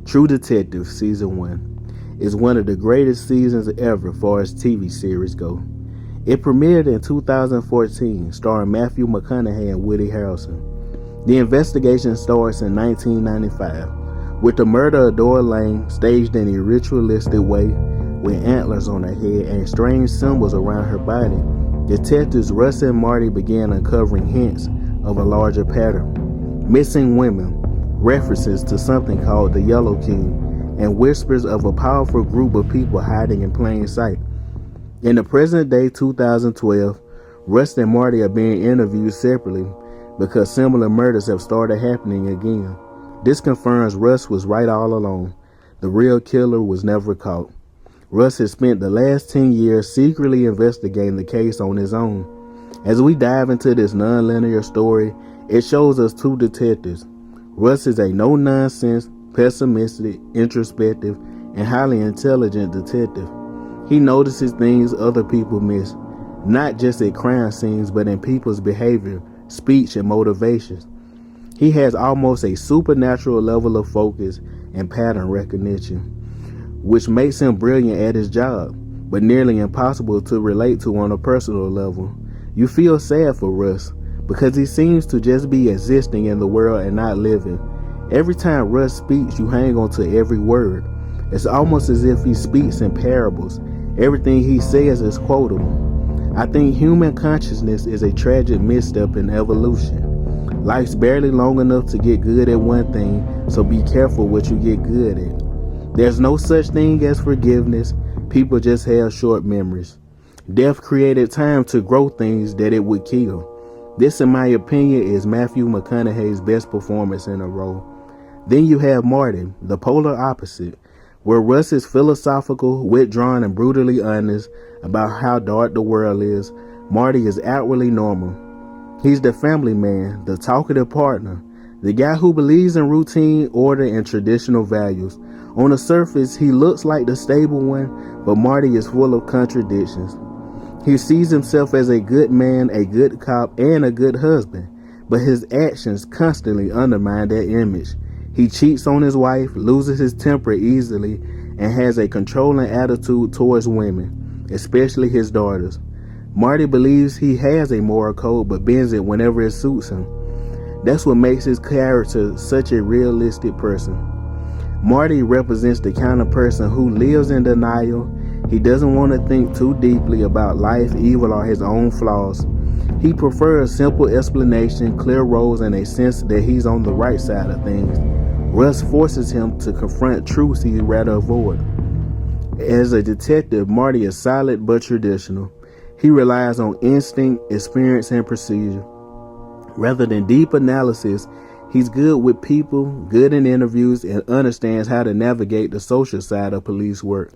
True Detective Season 1 is one of the greatest seasons ever far as TV series go. It premiered in 2014, starring Matthew McConaughey and Woody Harrelson. The investigation starts in 1995, with the murder of Doyle Lane staged in a ritualistic way with antlers on her head and strange symbols around her body. Detectives Russ and Marty began uncovering hints of a larger pattern. Missing women, references to something called the Yellow King, and whispers of a powerful group of people hiding in plain sight. In the present day 2012, Russ and Marty are being interviewed separately because similar murders have started happening again. This confirms Russ was right all along. The real killer was never caught. Russ has spent the last 10 years secretly investigating the case on his own. As we dive into this non-linear story, it shows us two detectives. Russ is a no-nonsense, pessimistic, introspective, and highly intelligent detective. He notices things other people miss, not just at crime scenes, but in people's behavior, speech, and motivations. He has almost a supernatural level of focus and pattern recognition, which makes him brilliant at his job, but nearly impossible to relate to on a personal level. You feel sad for Russ, because he seems to just be existing in the world and not living. Every time Russ speaks, you hang on to every word. It's almost as if he speaks in parables. Everything he says is quotable. I think human consciousness is a tragic misstep in evolution. Life's barely long enough to get good at one thing, so be careful what you get good at. There's no such thing as forgiveness. People just have short memories. Death created time to grow things that it would kill. This, in my opinion, is Matthew McConaughey's best performance in a role. Then you have Marty, the polar opposite, where Russ is philosophical, withdrawn, and brutally honest about how dark the world is. Marty is outwardly normal. He's the family man, the talkative partner, the guy who believes in routine, order, and traditional values. On the surface, he looks like the stable one, but Marty is full of contradictions. He sees himself as a good man, a good cop, and a good husband, but his actions constantly undermine that image. He cheats on his wife, loses his temper easily, and has a controlling attitude towards women, especially his daughters. Marty believes he has a moral code, but bends it whenever it suits him. That's what makes his character such a realistic person. Marty represents the kind of person who lives in denial. He doesn't want to think too deeply about life, evil, or his own flaws. He prefers simple explanation, clear roles, and a sense that he's on the right side of things. Russ forces him to confront truths he'd rather avoid. As a detective, Marty is solid but traditional. He relies on instinct, experience, and procedure. Rather than deep analysis, he's good with people, good in interviews, and understands how to navigate the social side of police work.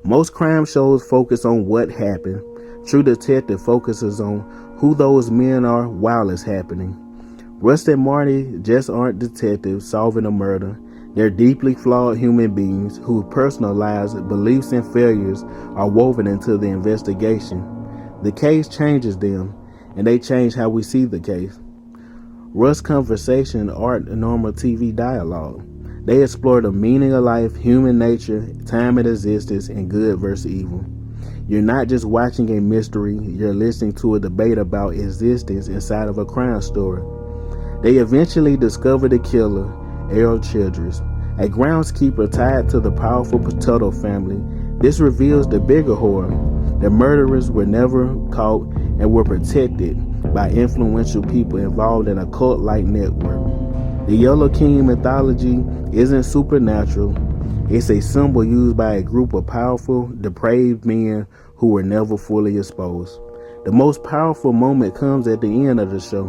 Most crime shows focus on what happened. True Detective focuses on who those men are while it's happening. Russ and Marty just aren't detectives solving a murder. They're deeply flawed human beings whose personal lives, beliefs, and failures are woven into the investigation. The case changes them, and they change how we see the case. Russ' conversation aren't normal TV dialogue. They explore the meaning of life, human nature, time and existence, and good versus evil. You're not just watching a mystery, you're listening to a debate about existence inside of a crime story. They eventually discover the killer, Errol Childress, a groundskeeper tied to the powerful Potato family. This reveals the bigger horror. The murderers were never caught and were protected by influential people involved in a cult-like network. The Yellow King mythology isn't supernatural. It's a symbol used by a group of powerful, depraved men who were never fully exposed. The most powerful moment comes at the end of the show.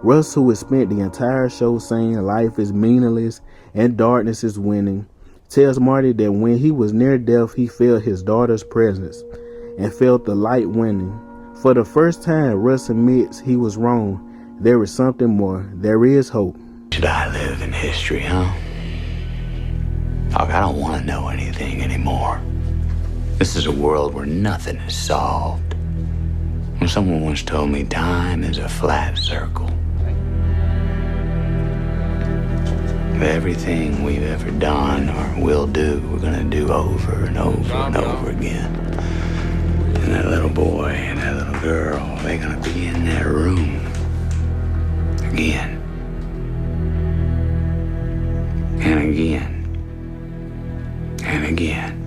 Russ, who has spent the entire show saying life is meaningless and darkness is winning, tells Marty that when he was near death, he felt his daughter's presence and felt the light winning. For the first time, Russ admits he was wrong. There is something more. There is hope. Should I live in history, huh? I don't want to know anything anymore. This is a world where nothing is solved. Someone once told me time is a flat circle. Everything we've ever done or will do, we're gonna do over and over and over again. And that little boy and that little girl, they're gonna be in that room again and again and again.